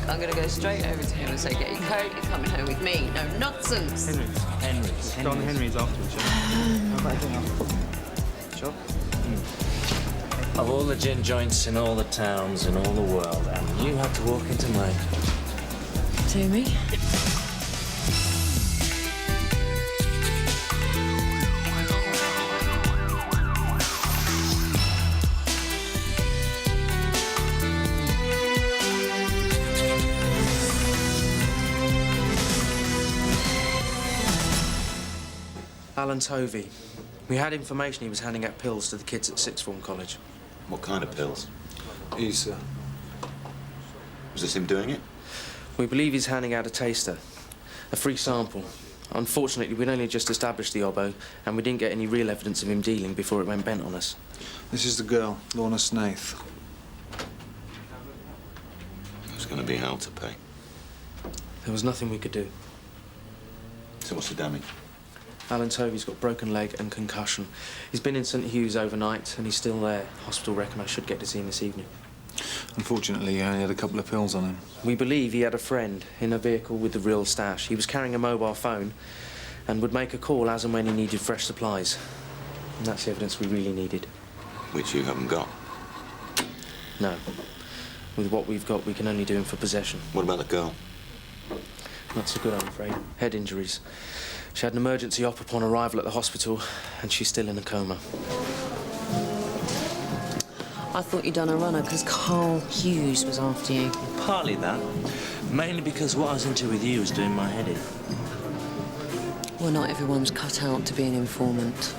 I'm going to go straight over to him and say, get your coat, you're coming home with me. No nonsense. John Henry's afterwards, yeah. Sure. Of all the gin joints in all the towns in all the world, and you had to walk into mine. To me? Alan Tovi. We had information he was handing out pills to the kids at Sixth Form College. What kind of pills? He's, Was this him doing it? We believe he's handing out a taster, a free sample. Unfortunately, we'd only just established the Obbo, and we didn't get any real evidence of him dealing before it went bent on us. This is the girl, Lorna Snaith. There's going to be hell to pay. There was nothing we could do. So what's the damage? Alan Tovi's got broken leg and concussion. He's been in St Hugh's overnight, and he's still there. Hospital reckon I should get to see him this evening. Unfortunately, he only had a couple of pills on him. We believe he had a friend in a vehicle with the real stash. He was carrying a mobile phone and would make a call as and when he needed fresh supplies. And that's the evidence we really needed. Which you haven't got. No. With what we've got, we can only do him for possession. What about the girl? Not so good, I'm afraid. Head injuries. She had an emergency op upon arrival at the hospital, and she's still in a coma. I thought you'd done a runner because Carl Hughes was after you. Partly that. Mainly because what I was into with you was doing my head in. Well, not everyone's cut out to be an informant.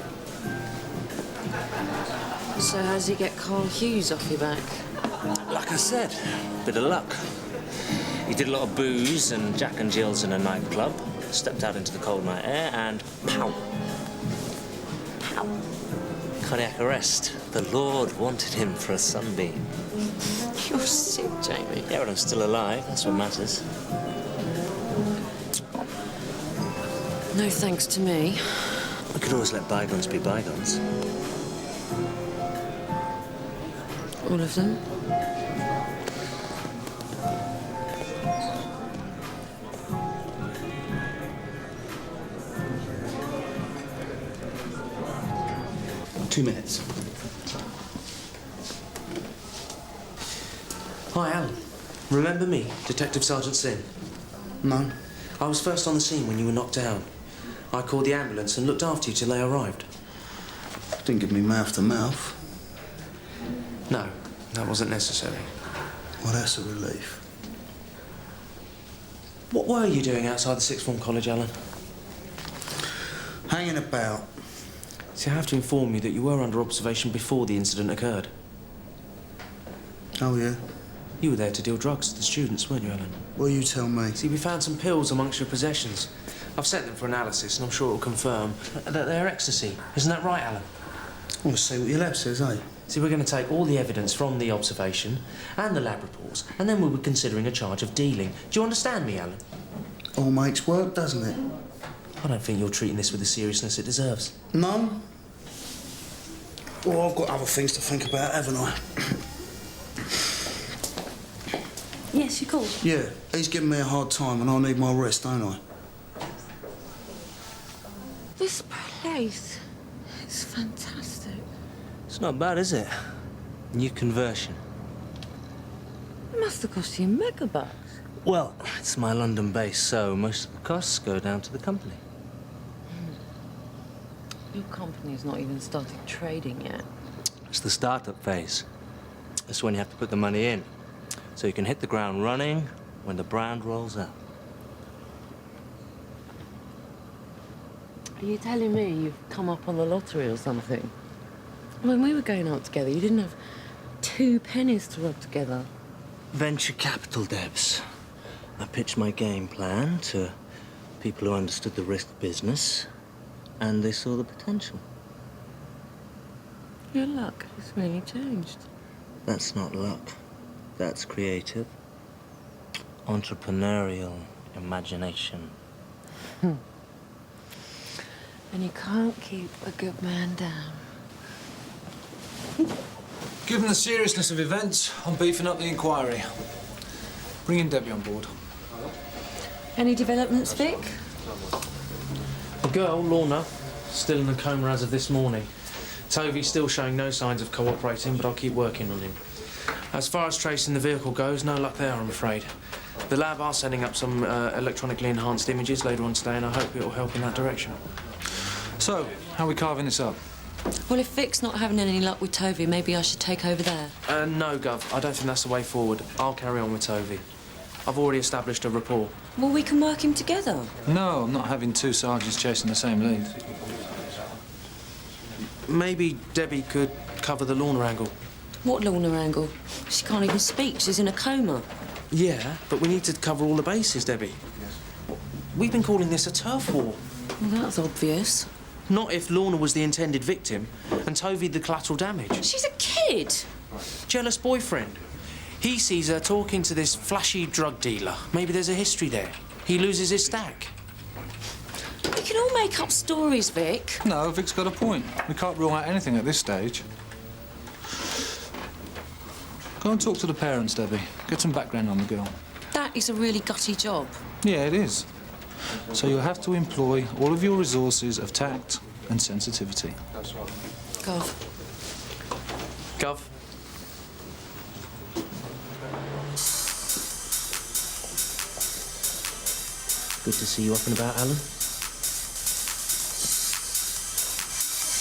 So how does he get Carl Hughes off your back? Like I said, bit of luck. He did a lot of booze and Jack and Jills in a nightclub, stepped out into the cold night air, and pow. Pow. Cardiac arrest. The Lord wanted him for a sunbeam. You're sick, Jamie. Yeah, but I'm still alive. That's what matters. No thanks to me. We could always let bygones be bygones. All of them? Two minutes. Hi, Alan. Remember me, Detective Sergeant Sin? No. I was first on the scene when you were knocked down. I called the ambulance and looked after you till they arrived. Didn't give me mouth to mouth. No, that wasn't necessary. Well, that's a relief. What were you doing outside the Sixth Form College, Alan? Hanging about. See, I have to inform you that you were under observation before the incident occurred. Oh, yeah? You were there to deal drugs to the students, weren't you, Alan? Well, you tell me. See, we found some pills amongst your possessions. I've sent them for analysis, and I'm sure it'll confirm that they're ecstasy. Isn't that right, Alan? We'll see what your lab says, eh? See, we're going to take all the evidence from the observation and the lab reports, and then we'll be considering a charge of dealing. Do you understand me, Alan? All makes work, doesn't it? I don't think you're treating this with the seriousness it deserves. No? Well, I've got other things to think about, haven't I? Yes, you called. Yeah, he's giving me a hard time and I need my rest, don't I? This place is fantastic. It's not bad, is it? New conversion. It must have cost you megabucks. Well, it's my London base, so most of the costs go down to the company. Your company's not even started trading yet. It's the startup phase. That's when you have to put the money in, so you can hit the ground running when the brand rolls out. Are you telling me you've come up on the lottery or something? When we were going out together, you didn't have 2 pennies to rub together. Venture capital, Debs. I pitched my game plan to people who understood the risk business, and they saw the potential. Your luck has really changed. That's not luck. That's creative, entrepreneurial imagination. And you can't keep a good man down. Given the seriousness of events, I'm beefing up the inquiry. Bringing Debbie on board. Any developments, Vic? The girl, Lorna, still in a coma as of this morning. Tovi's still showing no signs of cooperating, but I'll keep working on him. As far as tracing the vehicle goes, no luck there, I'm afraid. The lab are sending up some electronically enhanced images later on today, and I hope it'll help in that direction. So, how are we carving this up? Well, if Vic's not having any luck with Tovi, maybe I should take over there. No, Gov. I don't think that's the way forward. I'll carry on with Tovi. I've already established a rapport. Well, we can work him together. No, I'm not having two sergeants chasing the same lead. Maybe Debbie could cover the Lorna angle. What Lorna angle? She can't even speak. She's in a coma. Yeah, but we need to cover all the bases, Debbie. We've been calling this a turf war. Well, that's obvious. Not if Lorna was the intended victim and Tovi the collateral damage. She's a kid. Jealous boyfriend. He sees her talking to this flashy drug dealer. Maybe there's a history there. He loses his stack. We can all make up stories, Vic. No, Vic's got a point. We can't rule out anything at this stage. Go and talk to the parents, Debbie. Get some background on the girl. That is a really gutty job. Yeah, it is. So you'll have to employ all of your resources of tact and sensitivity. Gov. Gov. Good to see you up and about, Alan. I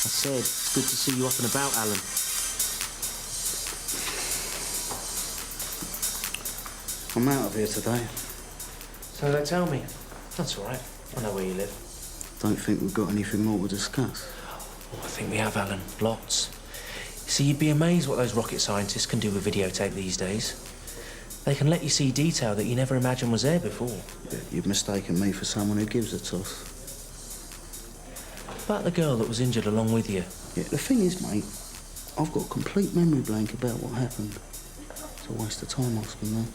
said, it's good to see you up and about, Alan. I'm out of here today. So they tell me. That's all right. I know where you live. Don't think we've got anything more to discuss. Oh, I think we have, Alan. Lots. See, you'd be amazed what those rocket scientists can do with videotape these days. They can let you see detail that you never imagined was there before. Yeah, you've mistaken me for someone who gives a toss. About the girl that was injured along with you. Yeah, the thing is, mate, I've got a complete memory blank about what happened. It's a waste of time asking that.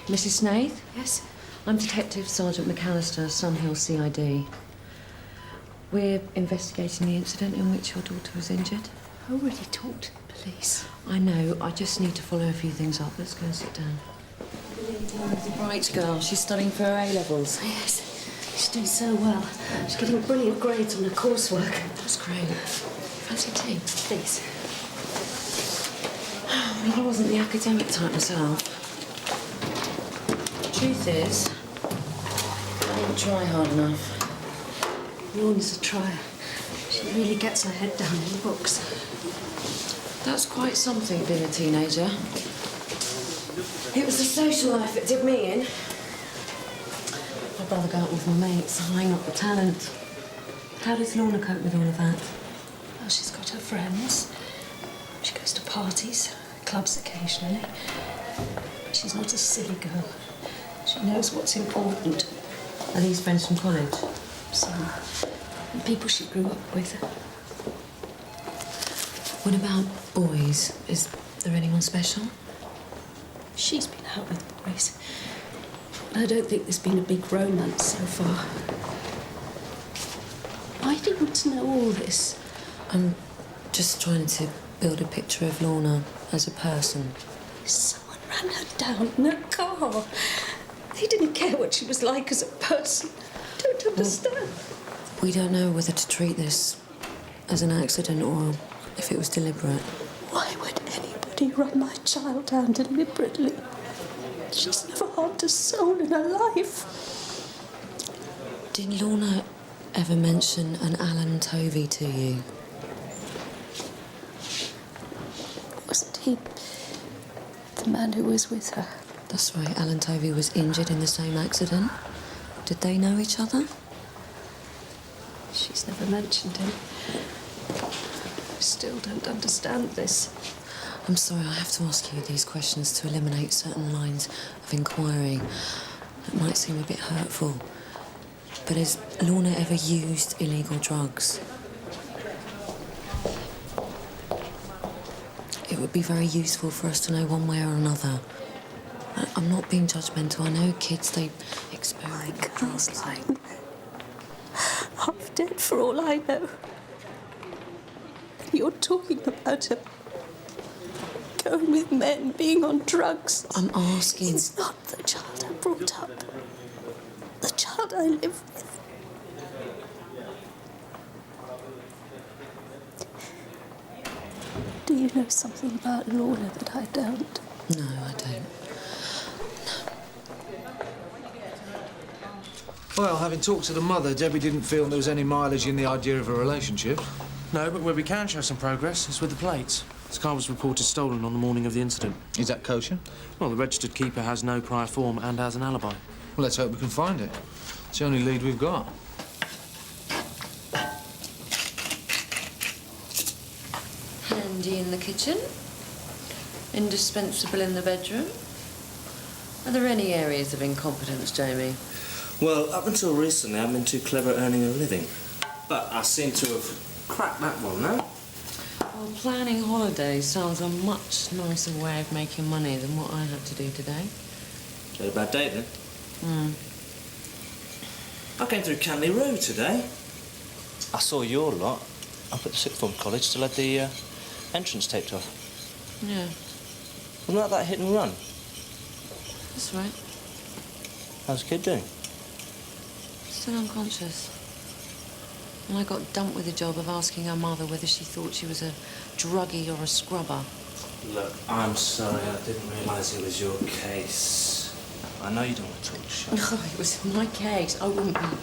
Mrs. Snaith? Yes? I'm Detective Sergeant McAllister, Sunhill CID. We're investigating the incident in which your daughter was injured. I already talked to the police. I know, I just need to follow a few things up. Let's go and sit down. She's a bright girl. She's studying for her A-levels. Yes, she's doing so well. She's getting brilliant grades on her coursework. That's great. Fancy tea? Please. Well, I wasn't the academic type myself. Truth is, I didn't try hard enough. Lorna's a trier. She really gets her head down in the books. That's quite something, being a teenager. It was the social life that did me in. I'd rather go out with my mates, hang up the talent. How does Lorna cope with all of that? Well, she's got her friends. She goes to parties, clubs occasionally. She's not a silly girl. She knows what's important. Are these friends from college? Some. And people she grew up with. What about boys? Is there anyone special? She's been out with boys. But I don't think there's been a big romance so far. Why do you want to know all this? I'm just trying to build a picture of Lorna as a person. Someone ran her down in a car. They didn't care what she was like as a person. I don't understand. We don't know whether to treat this as an accident or if it was deliberate. Why would anybody run my child down deliberately? She's never harmed a soul in her life. Did Lorna ever mention an Alan Tovi to you? Wasn't he the man who was with her? That's right, Alan Tovi was injured in the same accident. Did they know each other? She's never mentioned him. I still don't understand this. I'm sorry, I have to ask you these questions to eliminate certain lines of inquiry. It might seem a bit hurtful, but has Lorna ever used illegal drugs? it would be very useful for us to know one way or another. I'm not being judgmental. I know kids, they experiment. My girl's lying there. Half dead for all I know. And you're talking about her going with men, being on drugs. I'm asking... It's not the child I brought up. The child I live with. Do you know something about Lorna that I don't? No, I don't. Well, having talked to the mother, Debbie didn't feel there was any mileage in the idea of a relationship. No, but where we can show some progress is with the plates. This car was reported stolen on the morning of the incident. Is that kosher? Well, the registered keeper has no prior form and has an alibi. Well, let's hope we can find it. It's the only lead we've got. Handy in the kitchen. Indispensable in the bedroom. Are there any areas of incompetence, Jamie? Well, up until recently, I've been too clever at earning a living. But I seem to have cracked that one, no? Well, planning holidays sounds a much nicer way of making money than what I had to do today. Had a bad day, then? Hmm. I came through Canley Road today. I saw your lot up at the sixth form college, still had the entrance taped off. Yeah, Wasn't that hit and run? that's right. How's the kid doing? Still unconscious. And I got dumped with the job of asking her mother whether she thought she was a druggie or a scrubber. Look, I'm sorry, I didn't realise it was your case. I know you don't want to talk shit. No, it was my case. I wouldn't be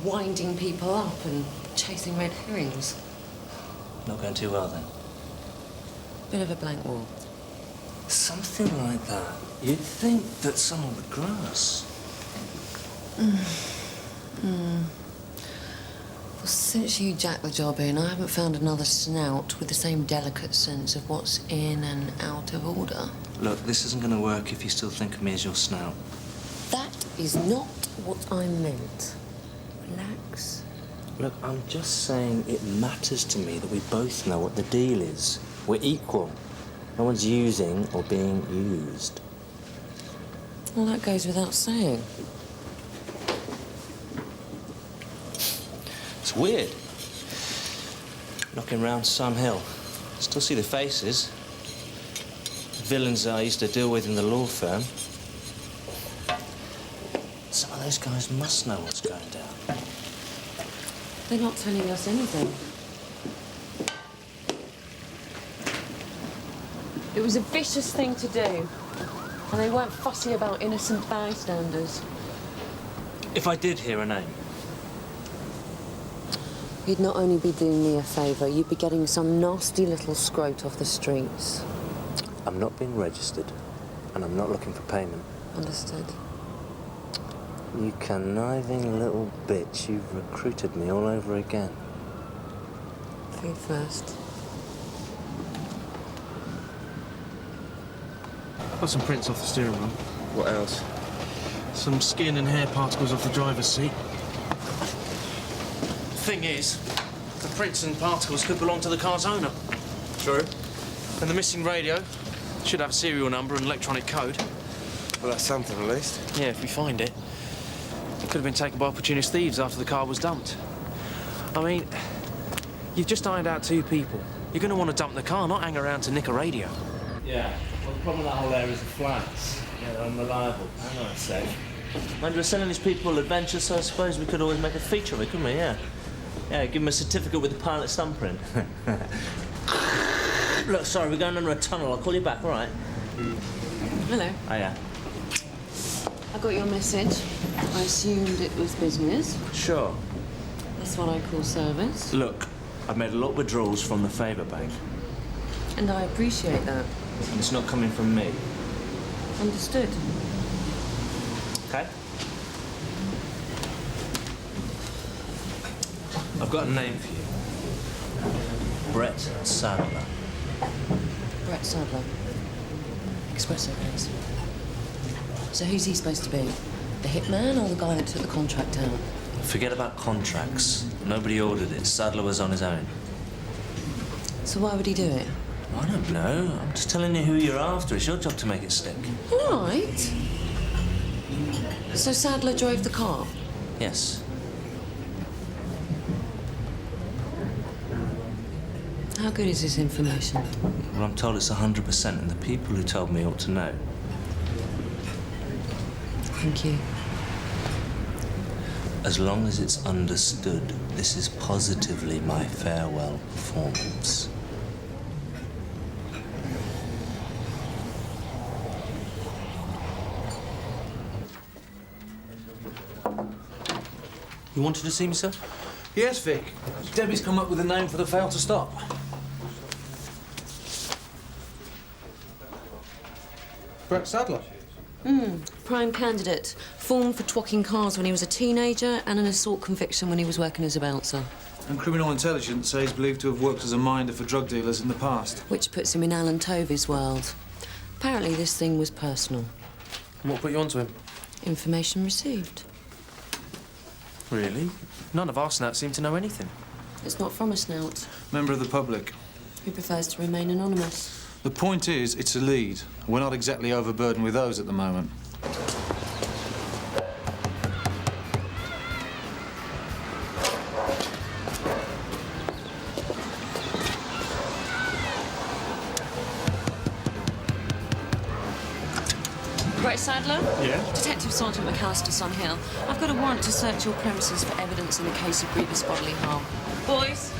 winding people up and chasing red herrings. Not going too well, then? Bit of a blank wall. Something like that. You'd think that someone would grasp. Well, since you jacked the job in, I haven't found another snout with the same delicate sense of what's in and out of order. Look, this isn't going to work if you still think of me as your snout. That is not what I meant. Relax. Look, I'm just saying it matters to me that we both know what the deal is. We're equal. No one's using or being used. Well, that goes without saying. It's weird. Knocking round Sun Hill. Still see the faces. Villains I used to deal with in the law firm. Some of those guys must know what's going down. They're not telling us anything. It was a vicious thing to do, and they weren't fussy about innocent bystanders. If I did hear a name, You'd not only be doing me a favour, you'd be getting some nasty little scrote off the streets. I'm not being registered, and I'm not looking for payment. Understood. You conniving little bitch, you've recruited me all over again. Food first. Got some prints off the steering wheel. What else? Some skin and hair particles off the driver's seat. Thing is, the prints and particles could belong to the car's owner. True. And the missing radio should have a serial number and electronic code. Well, that's something at least. Yeah, if we find it. It could have been taken by opportunist thieves after the car was dumped. I mean, you've just ironed out two people. You're going to want to dump the car, not hang around to nick a radio. Yeah, well, the problem with that whole area is the flats. Yeah, they're unreliable. Hang on a sec. Mind we're selling these people adventures, so I suppose we could always make a feature of it, couldn't we? Yeah. Yeah, give them a certificate with the pilot's thumbprint. Look, sorry, we're going under a tunnel. I'll call you back, all right? Hello. Oh, yeah. I got your message. I assumed it was business. Sure. That's what I call service. Look, I've made a lot of withdrawals from the favour bank. And I appreciate that. And it's not coming from me. Understood. Okay? I've got a name for you. Brett Sadler. Brett Sadler. Espresso, please. So who's he supposed to be? The hitman or the guy that took the contract out? Forget about contracts. Nobody ordered it. Sadler was on his own. So why would he do it? I don't know. I'm just telling you who you're after. It's your job to make it stick. All right. So Sadler drove the car? Yes. How good is this information? Well, I'm told it's 100%, and the people who told me ought to know. Thank you. As long as it's understood, this is positively my farewell performance. You wanted to see me, sir? Yes, Vic. Debbie's come up with a name for the fail to stop. Brett Sadler. Prime candidate. Formed for twocking cars when he was a teenager and an assault conviction when he was working as a bouncer. And criminal intelligence say he's believed to have worked as a minder for drug dealers in the past. Which puts him in Alan Tovi's world. Apparently this thing was personal. And what put you onto him? Information received. Really? None of our snouts seem to know anything. It's not from a snout, Member of the public. who prefers to remain anonymous. The point is, it's a lead. We're not exactly overburdened with those at the moment. Brett Sadler? Yeah? Detective Sergeant McAllister's on Hill. I've got a warrant to search your premises for evidence in the case of grievous bodily harm. Boys?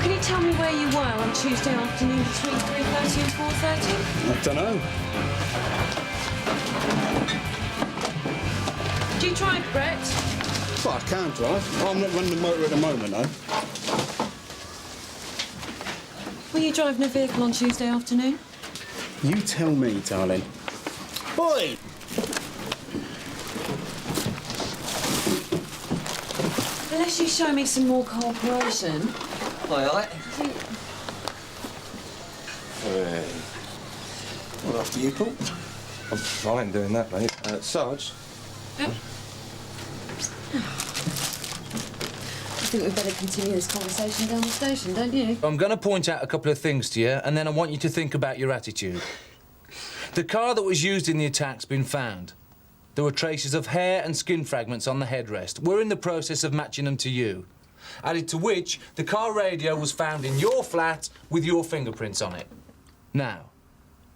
Can you tell me where you were on Tuesday afternoon between 3:30 and 4:30? I don't know. Do you drive, Brett? Well, I can drive. I'm not running the motor at the moment, though. Were you driving a vehicle on Tuesday afternoon? You tell me, darling. Boy! Unless you show me some more cooperation. Aye. Well, after you, Paul. I ain't doing that, mate. Sarge? Yep. I think we'd better continue this conversation down the station, don't you? I'm going to point out a couple of things to you, and then I want you to think about your attitude. The car that was used in the attack's been found. There were traces of hair and skin fragments on the headrest. We're in the process of matching them to you. Added to which, the car radio was found in your flat with your fingerprints on it. Now,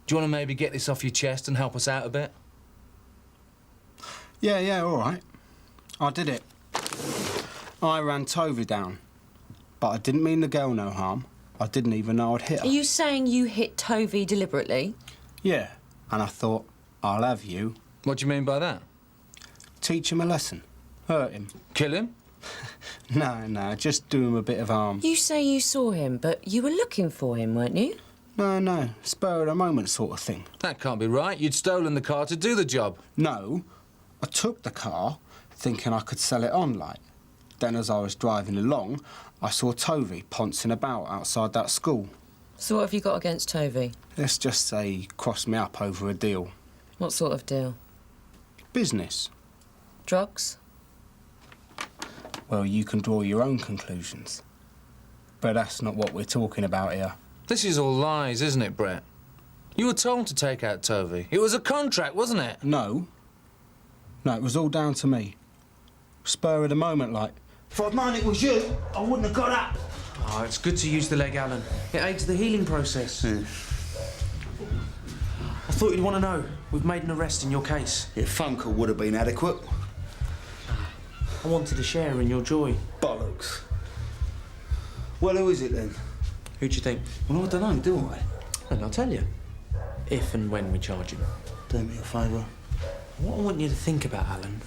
do you want to maybe get this off your chest and help us out a bit? Yeah, all right. I did it. I ran Tovi down. But I didn't mean the girl no harm. I didn't even know I'd hit her. Are you saying you hit Tovi deliberately? Yeah, and I thought, I'll have you. What do you mean by that? Teach him a lesson. Hurt him. Kill him? No, just do him a bit of harm. You say you saw him, but you were looking for him, weren't you? No, spur of the moment sort of thing. That can't be right. You'd stolen the car to do the job. No, I took the car thinking I could sell it on, like. Then as I was driving along, I saw Tovi pouncing about outside that school. So what have you got against Tovi? Let's just say he crossed me up over a deal. What sort of deal? Business. Drugs? Well, you can draw your own conclusions. But that's not what we're talking about here. This is all lies, isn't it, Brett? You were told to take out Tovi. It was a contract, wasn't it? No, it was all down to me. Spur of the moment, like. If I'd known it was you, I wouldn't have got up. Oh, it's good to use the leg, Alan. It aids the healing process. Yeah. I thought you'd want to know. We've made an arrest in your case. Your phone call would have been adequate. I wanted to share in your joy. Bollocks. Well, who is it then? Who do you think? Well, I don't know, do I? And I'll tell you. If and when we charge him. Do me a favour. What I want you to think about, Alan,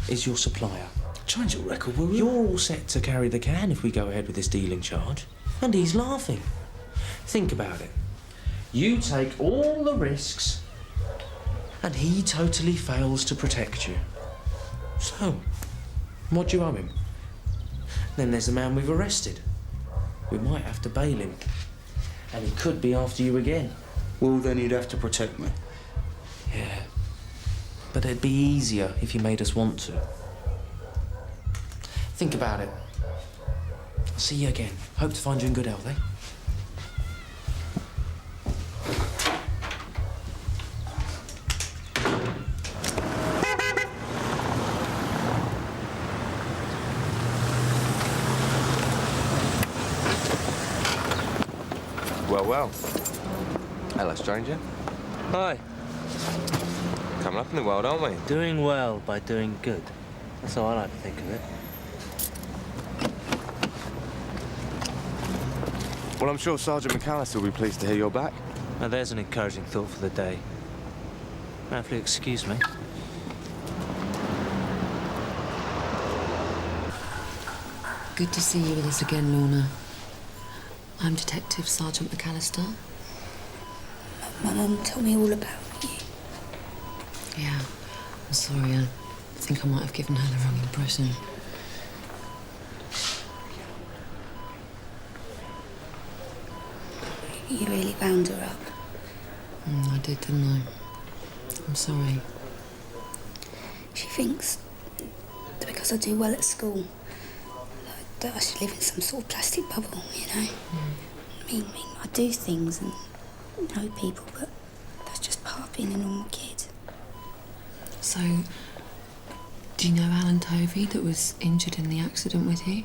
is your supplier. Change your record, will you? You're all set to carry the can if we go ahead with this dealing charge. And he's laughing. Think about it. You take all the risks, and he totally fails to protect you. So, what do you owe him? Then there's the man we've arrested. We might have to bail him. And he could be after you again. Well, then he'd have to protect me. Yeah. But it'd be easier if you made us want to. Think about it. See you again. Hope to find you in good health, eh? Well. Hello, stranger. Hi. Coming up in the world, aren't we? Doing well by doing good. That's how I like to think of it. Well, I'm sure Sergeant McAllister will be pleased to hear you're back. Now, there's an encouraging thought for the day. May I please excuse me? Good to see you with us again, Lorna. I'm Detective Sergeant McAllister. My mum told me all about you. Yeah, I'm sorry. I think I might have given her the wrong impression. You really wound her up. I did, didn't I? I'm sorry. She thinks that because I do well at school, that I should live in some sort of plastic bubble, you know? I mean, I do things and know people, but that's just part of being a normal kid. So, do you know Alan Tovi that was injured in the accident with you?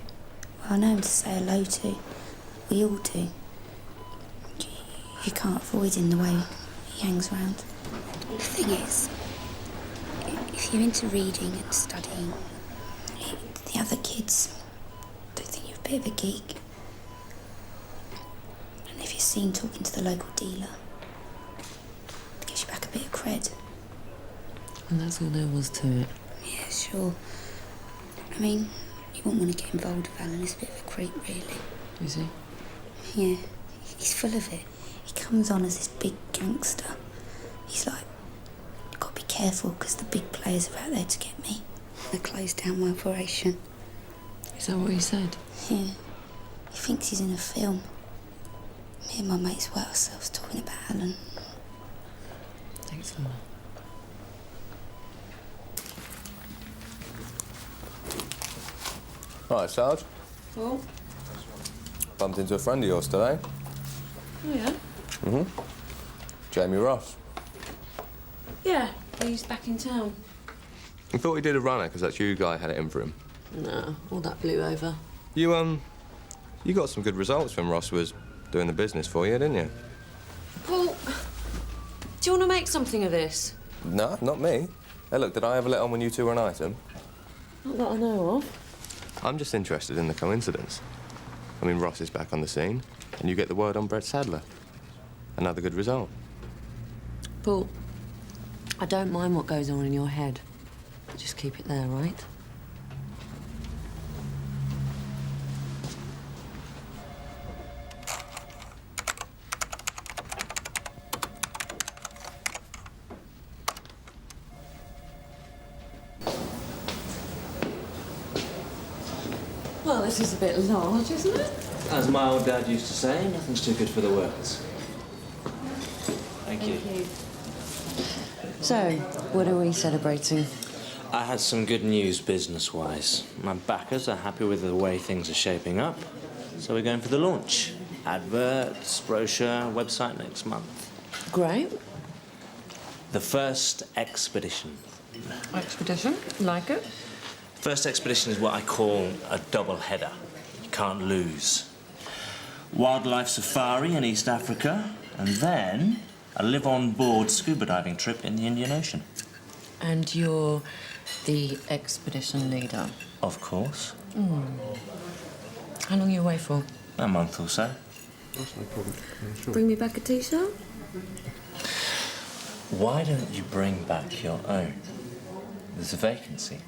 Well, I know him to say hello to. We all do. You can't avoid him the way he hangs around. The thing is, if you're into reading and studying, the other kids don't think you're a bit of a geek. And if you're seen talking to the local dealer, it gives you back a bit of cred. And that's all there was to it. Yeah, sure. I mean, you wouldn't want to get involved with Alan. He's a bit of a creep, really. Is he? Yeah, he's full of it. He comes on as this big gangster. He's like, you've got to be careful because the big players are out there to get me. They closed down my operation. Is that what he said? Yeah. He thinks he's in a film. Me and my mates wet ourselves talking about Alan. Thanks, Lorna. Right, Sarge. Oh? Bumped into a friend of yours today. Oh, yeah? Jamie Ross. Yeah, he's back in town. I thought he did a runner because that's you guy had it in for him. No, all that blew over. You got some good results when Ross was doing the business for you, didn't you? Paul, do you want to make something of this? No, not me. Hey, look, did I ever let on when you two were an item? Not that I know of. I'm just interested in the coincidence. I mean, Ross is back on the scene, and you get the word on Brett Sadler. Another good result. Paul, I don't mind what goes on in your head. Just keep it there, right? Well, this is a bit large, isn't it? As my old dad used to say, nothing's too good for the workers. Thank you. So, what are we celebrating? I had some good news business-wise. My backers are happy with the way things are shaping up, so we're going for the launch. Adverts, brochure, website next month. Great. The first expedition. Expedition? Like it? First expedition is what I call a double header. You can't lose. Wildlife safari in East Africa, and then a live-on-board scuba diving trip in the Indian Ocean. And you're the expedition leader? Of course. How long are you away for? A month or so. That's no problem. Sure. Bring me back a T-shirt? Why don't you bring back your own? There's a vacancy.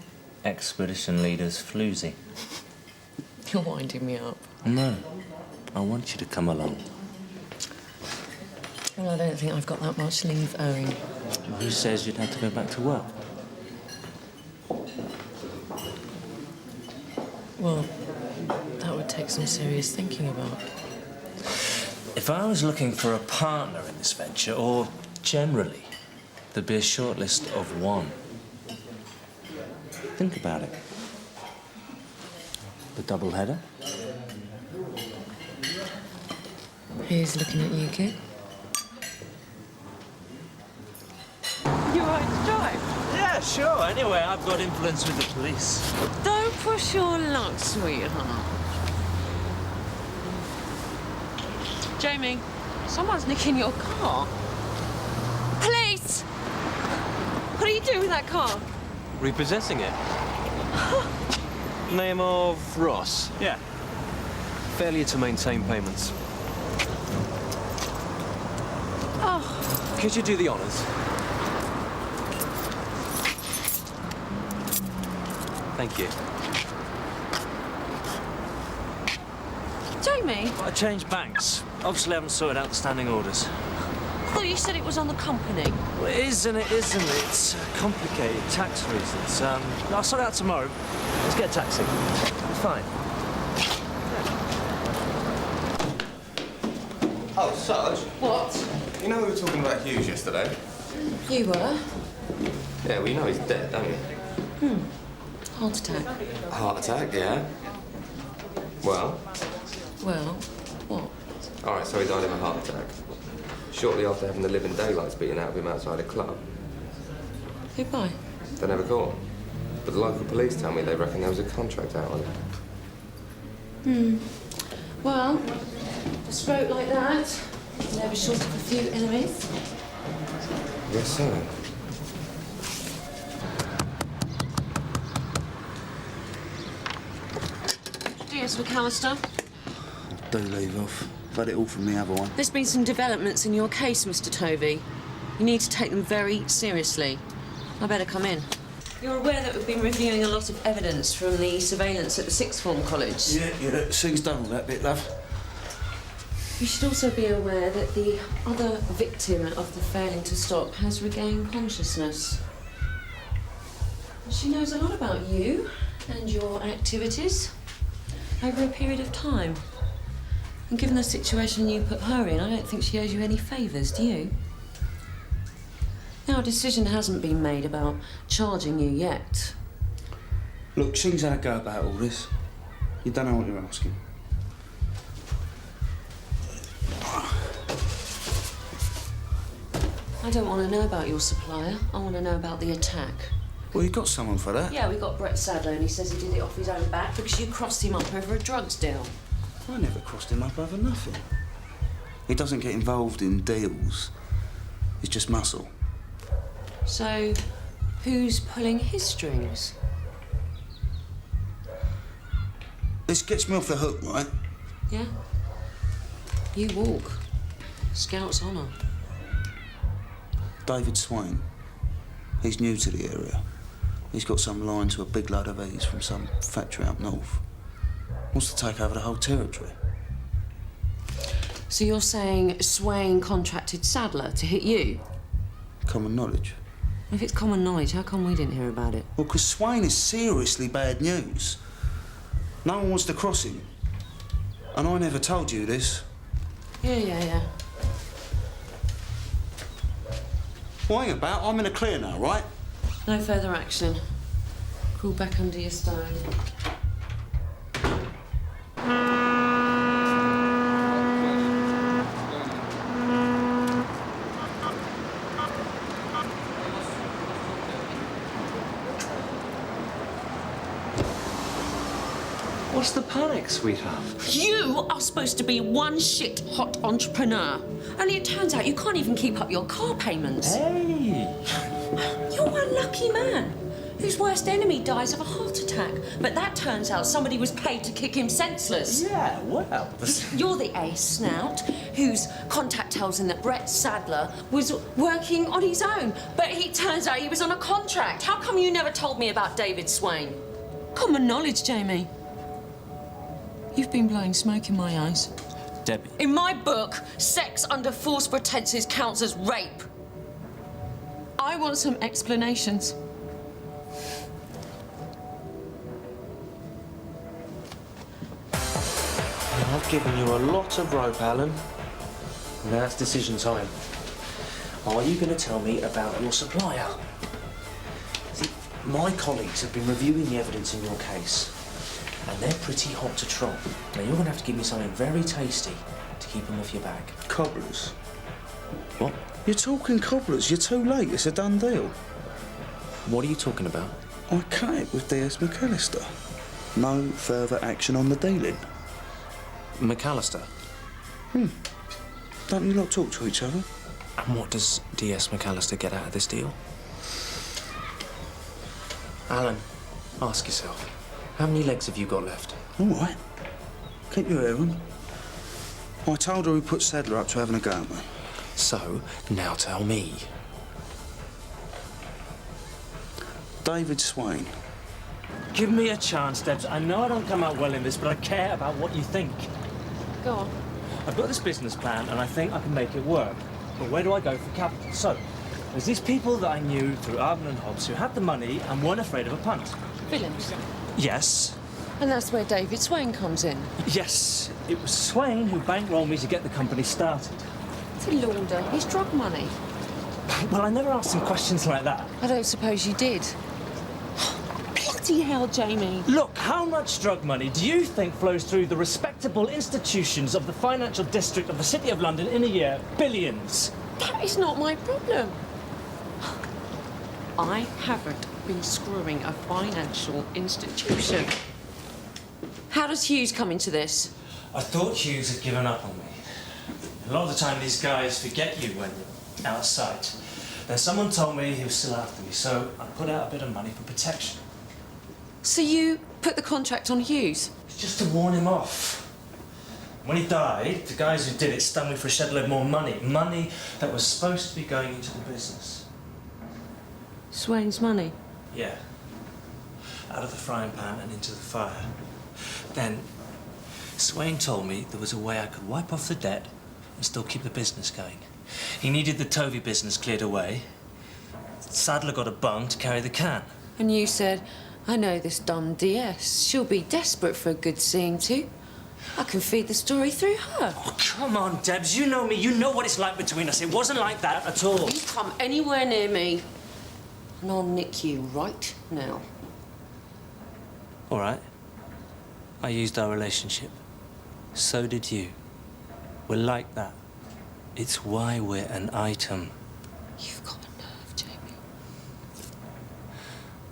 Expedition leader's floozy. You're winding me up. No. I want you to come along. Well, I don't think I've got that much leave owing. Who says you'd have to go back to work? Well, that would take some serious thinking about. If I was looking for a partner in this venture, or generally, there'd be a short list of one. Think about it. The double header? Who's looking at you, kid? You all right to drive? Yeah, sure. Anyway, I've got influence with the police. Don't push your luck, sweetheart. Jamie, someone's nicking your car. Police! What are you doing with that car? Repossessing it. Name of Ross. Yeah. Failure to maintain payments. Oh. Could you do the honours? Thank you. Jamie, I changed banks. Obviously, haven't sorted out the standing orders. I thought you said it was on the company. Well, it is and it isn't. It's complicated. Tax reasons. I'll sort it out tomorrow. Let's get a taxi. It's fine. Oh, Sarge. What? You know we were talking about Hughes yesterday? You were? Yeah, well, you know he's dead, don't you? Heart attack. Heart attack, yeah. Well? Well, what? All right, so he died of a heart attack. Shortly after having the living daylights beaten out of him outside a club. Goodbye. They never caught him. But the local police tell me they reckon there was a contract out on him. Well, a stroke like that, never short of a few enemies. Yes, sir. Cheers, McAllister. Do leave off. I've had it all from the other one. There's been some developments in your case, Mr. Tovi. You need to take them very seriously. I better come in. You're aware that we've been reviewing a lot of evidence from the surveillance at the sixth form college? Yeah, Sue's done all that bit, love. You should also be aware that the other victim of the failing to stop has regained consciousness. She knows a lot about you and your activities over a period of time. And given the situation you put her in, I don't think she owes you any favours, do you? Now, a decision hasn't been made about charging you yet. Look, she's had a go about all this. You don't know what you're asking. I don't want to know about your supplier. I want to know about the attack. Well, you got someone for that. Yeah, we got Brett Sadler, and he says he did it off his own back because you crossed him up over a drugs deal. I never crossed him up over nothing. He doesn't get involved in deals. He's just muscle. So, who's pulling his strings? This gets me off the hook, right? Yeah? You walk. Scout's honour. David Swain. He's new to the area. He's got some line to a big load of E's from some factory up north. Wants to take over the whole territory. So you're saying Swain contracted Sadler to hit you? Common knowledge. If it's common knowledge, how come we didn't hear about it? Well, because Swain is seriously bad news. No one wants to cross him. And I never told you this. Yeah. Well, hang about. I'm in a clear now, right? No further action. Crawl back under your stone. What's the panic, sweetheart? You are supposed to be one shit hot entrepreneur. Only it turns out you can't even keep up your car payments. Hey! You're one lucky man whose worst enemy dies of a heart attack. But that turns out somebody was paid to kick him senseless. Yeah, well... You're the ex-snout whose contact tells him that Brett Sadler was working on his own. But it turns out he was on a contract. How come you never told me about David Swain? Common knowledge, Jamie. You've been blowing smoke in my eyes. Debbie. In my book, sex under false pretenses counts as rape. I want some explanations. I've given you a lot of rope, Alan. Now it's decision time. Are you going to tell me about your supplier? See, my colleagues have been reviewing the evidence in your case, and they're pretty hot to trot. Now, you're going to have to give me something very tasty to keep them off your back. Cobblers. What? You're talking cobblers. You're too late. It's a done deal. What are you talking about? I cut it with DS McAllister. No further action on the dealing. McAllister? Don't you lot talk to each other? And what does DS McAllister get out of this deal? Alan, ask yourself, how many legs have you got left? All right. Keep your ear on. I told her we put Sadler up to having a go at me. So, now tell me. David Swain. Give me a chance, Debs. I know I don't come out well in this, but I care about what you think. Go on. I've got this business plan, and I think I can make it work. But where do I go for capital? So, there's these people that I knew through Arden and Hobbs who had the money and weren't afraid of a punt. Villains. Yes. And that's where David Swain comes in. Yes. It was Swain who bankrolled me to get the company started. To launder his drug money. Well, I never asked him questions like that. I don't suppose you did. Bloody hell, Jamie. Look, how much drug money do you think flows through the respectable institutions of the financial district of the City of London in a year? Billions. That is not my problem. I haven't been screwing a financial institution. How does Hughes come into this? I thought Hughes had given up on me. A lot of the time these guys forget you when you're out of sight. Then someone told me he was still after me, so I put out a bit of money for protection. So you put the contract on Hughes? It's just to warn him off. When he died, the guys who did it stung me for a shed load more money. Money that was supposed to be going into the business. Swain's money? Yeah. Out of the frying pan and into the fire. Then, Swain told me there was a way I could wipe off the debt and still keep the business going. He needed the Tovi business cleared away. Sadler got a bung to carry the can. And you said, I know this dumb DS. She'll be desperate for a good seeing to. I can feed the story through her. Oh, come on, Debs. You know me. You know what it's like between us. It wasn't like that at all. You come anywhere near me, and I'll nick you right now. All right. I used our relationship. So did you. We're like that. It's why we're an item. You've got a nerve, Jamie.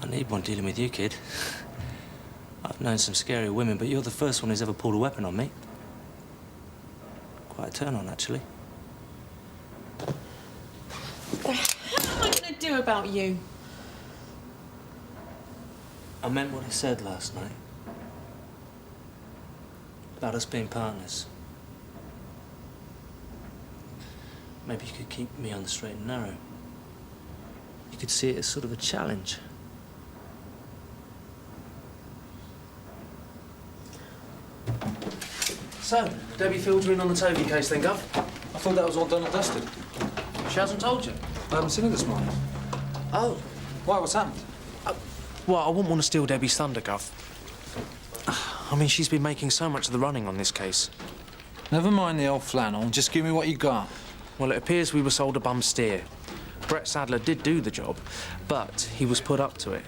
I need one dealing with you, kid. I've known some scary women, but you're the first one who's ever pulled a weapon on me. Quite a turn on, actually. What the hell am I going to do about you? I meant what I said last night. About us being partners. Maybe you could keep me on the straight and narrow. You could see it as sort of a challenge. So, Debbie filled you in on the Tovi case then, Gov? I thought that was all done and dusted. She hasn't told you? I haven't seen her this morning. Oh. Why, what's happened? Well, I wouldn't want to steal Debbie's thunder, Gov. I mean, she's been making so much of the running on this case. Never mind the old flannel, just give me what you got. Well, it appears we were sold a bum steer. Brett Sadler did do the job, but he was put up to it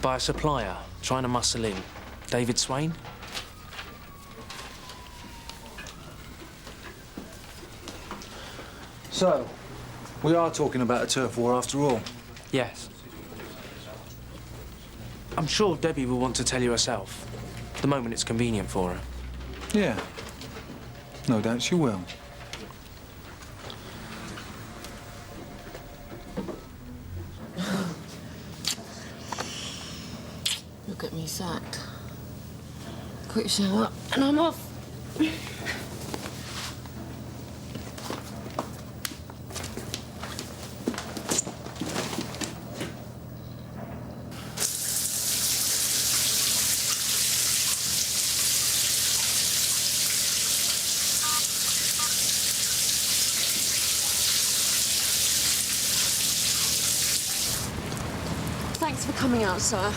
by a supplier trying to muscle in. David Swain? So, we are talking about a turf war after all. Yes. I'm sure Debbie will want to tell you herself, the moment it's convenient for her. Yeah. No doubt she will. Look at me sacked. Quick shower, and I'm off. Thanks for coming out, sir.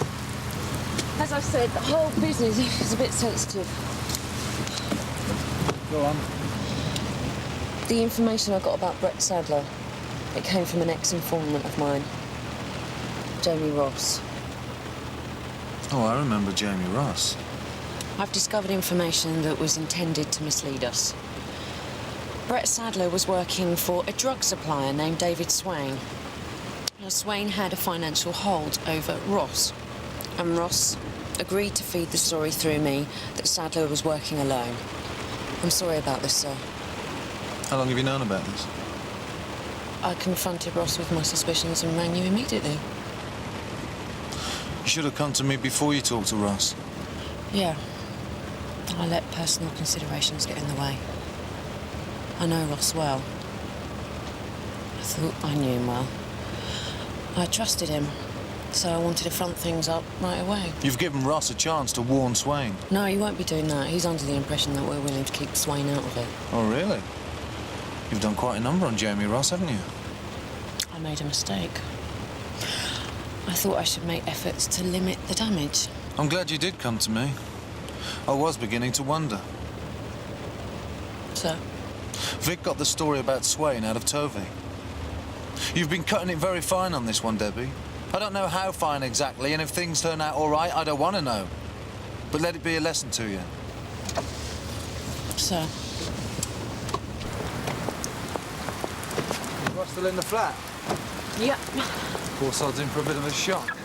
As I said, the whole business is a bit sensitive. Go on. The information I got about Brett Sadler, it came from an ex-informant of mine, Jamie Ross. Oh, I remember Jamie Ross. I've discovered information that was intended to mislead us. Brett Sadler was working for a drug supplier named David Swain. Now, Swain had a financial hold over Ross, and Ross agreed to feed the story through me that Sadler was working alone. I'm sorry about this, sir. How long have you known about this? I confronted Ross with my suspicions and rang you immediately. You should have come to me before you talked to Ross. Yeah. I let personal considerations get in the way. I know Ross well. I thought I knew him well. I trusted him, so I wanted to front things up right away. You've given Ross a chance to warn Swain. No, he won't be doing that. He's under the impression that we're willing to keep Swain out of it. Oh, really? You've done quite a number on Jamie Ross, haven't you? I made a mistake. I thought I should make efforts to limit the damage. I'm glad you did come to me. I was beginning to wonder. So? Vic got the story about Swain out of Tovi. You've been cutting it very fine on this one, Debbie. I don't know how fine exactly, and if things turn out all right, I don't want to know. But let it be a lesson to you. So? Ross still in the flat? Yep. Poor sod's in for a bit of a shock.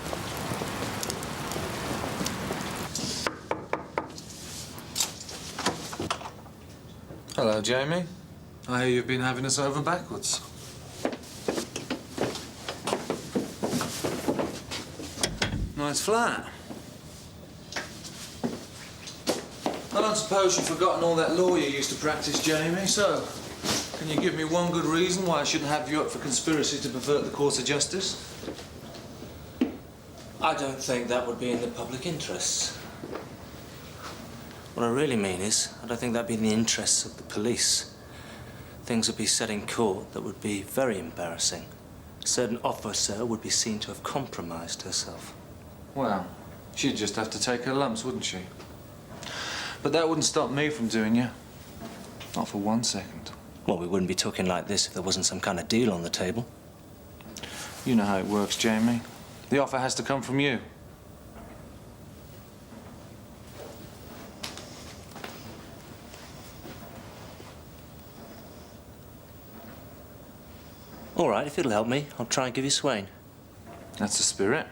Hello, Jamie. I hear you've been having us over backwards. Nice flat. I don't suppose you've forgotten all that law you used to practice, Jamie, so can you give me one good reason why I shouldn't have you up for conspiracy to pervert the course of justice? I don't think that would be in the public interest. What I really mean is, I don't think that'd be in the interests of the police. Things would be said in court that would be very embarrassing. A certain officer would be seen to have compromised herself. Well, she'd just have to take her lumps, wouldn't she? But that wouldn't stop me from doing you. Not for 1 second. Well, we wouldn't be talking like this if there wasn't some kind of deal on the table. You know how it works, Jamie. The offer has to come from you. All right, if it'll help me, I'll try and give you Swain. That's the spirit.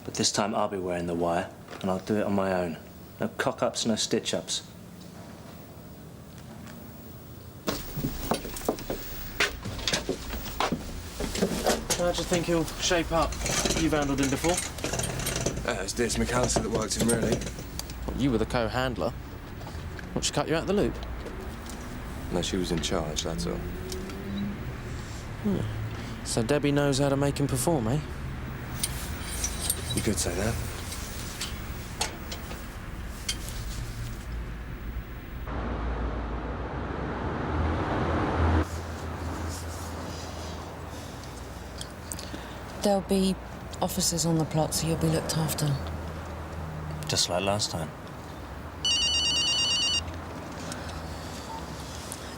But this time I'll be wearing the wire, and I'll do it on my own. No cock-ups, no stitch-ups. How do you think he'll shape up? You've handled him before? It's McAllister that worked him, really. Well, you were the co-handler. What, she cut you out of the loop? No, she was in charge, that's all. So Debbie knows how to make him perform, eh? You could say that. There'll be officers on the plot, so you'll be looked after. Just like last time.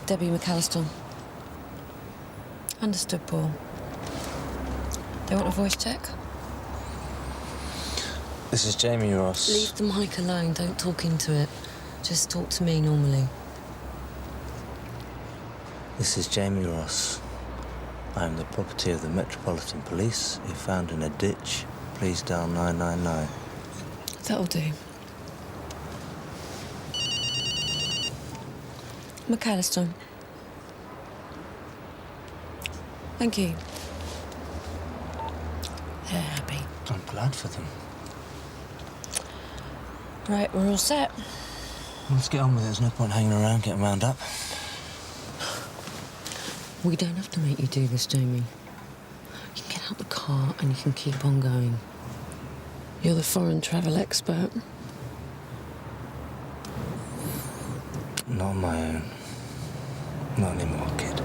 Debbie McAllister. Understood, Paul. Do you want a voice check? This is Jamie Ross. Leave the mic alone. Don't talk into it. Just talk to me normally. This is Jamie Ross. I am the property of the Metropolitan Police. If found in a ditch, please dial 999. That'll do. McAllister. Thank you. They're happy. I'm glad for them. Right, we're all set. Let's get on with it. There's no point hanging around, getting wound up. We don't have to make you do this, Jamie. You can get out the car and you can keep on going. You're the foreign travel expert. Not on my own. Not anymore, kid.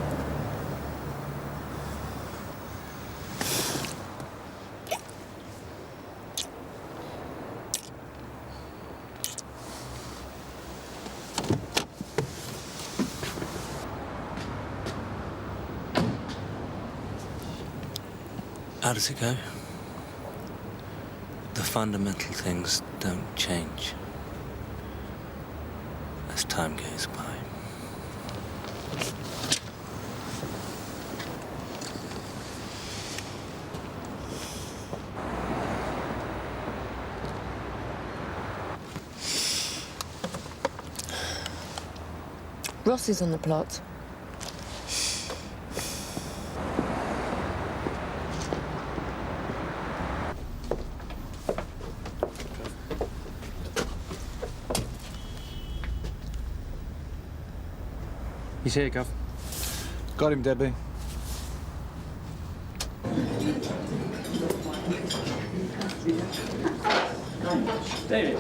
How does it go? The fundamental things don't change. as time goes by. Rossi's on the plot. He's here, Gov. Got him, Debbie. David.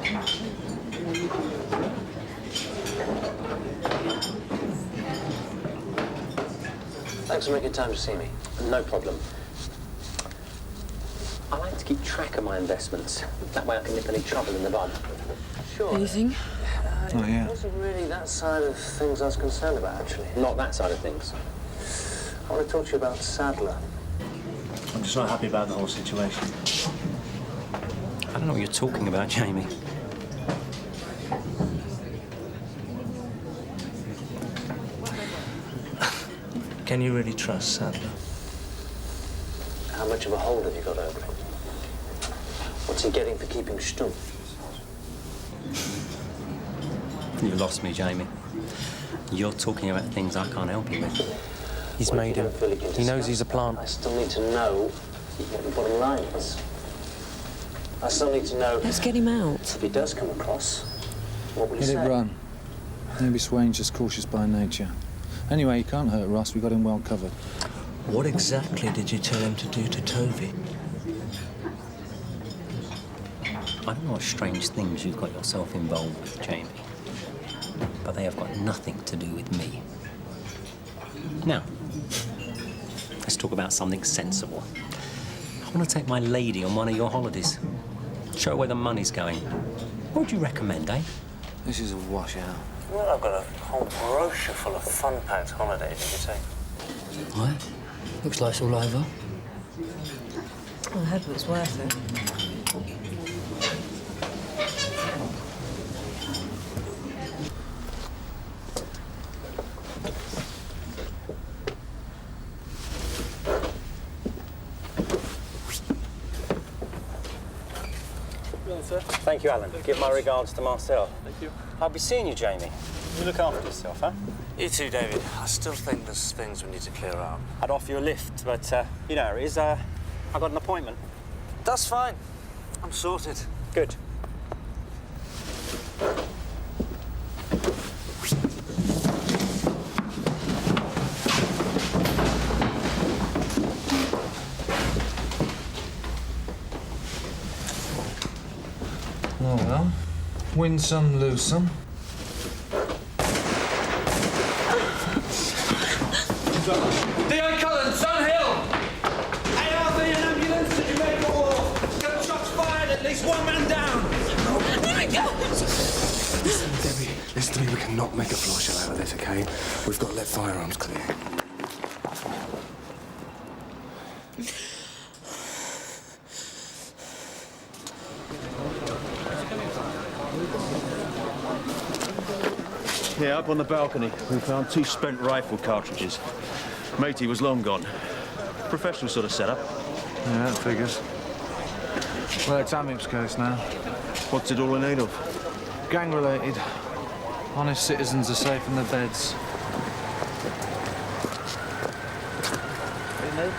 Thanks for making time to see me. No problem. I like to keep track of my investments. That way I can nip any trouble in the bud. Sure. Anything? Oh, yeah. It wasn't really that side of things I was concerned about, actually. Not that side of things. I want to talk to you about Sadler. I'm just not happy about the whole situation. I don't know what you're talking about, Jamie. Can you really trust Sadler? How much of a hold have you got over him? What's he getting for keeping stum? You lost me, Jamie. You're talking about things I can't help you with. He's made him. He knows he's a plant. I still need to know what the bottom line is. I still need to know... Let's get him out. If he does come across, what will he Let say? it run. Maybe Swain's just cautious by nature. Anyway, he can't hurt Ross. We got him well covered. What exactly did you tell him to do to Tovi? I don't know what strange things you've got yourself involved with, Jamie. But they have got nothing to do with me. Now, let's talk about something sensible. I want to take my lady on one of your holidays. Show her where the money's going. What would you recommend, eh? This is a washout. Well, I've got a whole brochure full of fun-packed holidays you could take. Right. Looks like it's all over. I hope it's worth it. Thank you, Alan. Give my regards to Marcel. Thank you. I'll be seeing you, Jamie. You look after yourself, huh? You too, David. I still think there's things we need to clear up. I'd offer you a lift, but, you know how it is. I got an appointment. That's fine. I'm sorted. Good. Oh, well. Win some, lose some. D.I. Colin, Sun Hill! ARV and ambulance to Jamaica Wharf. Gunshots fired, at least one man down. Debbie, listen to me. We cannot make a floor show out of this, OK? We've got to let firearms clear. Yeah, up on the balcony, we found 2 spent rifle cartridges. Matey was long gone. Professional sort of setup. Yeah, that figures. Well, it's Amic's case now. What's it all in aid of? Gang-related. Honest citizens are safe in their beds. Hey, mate.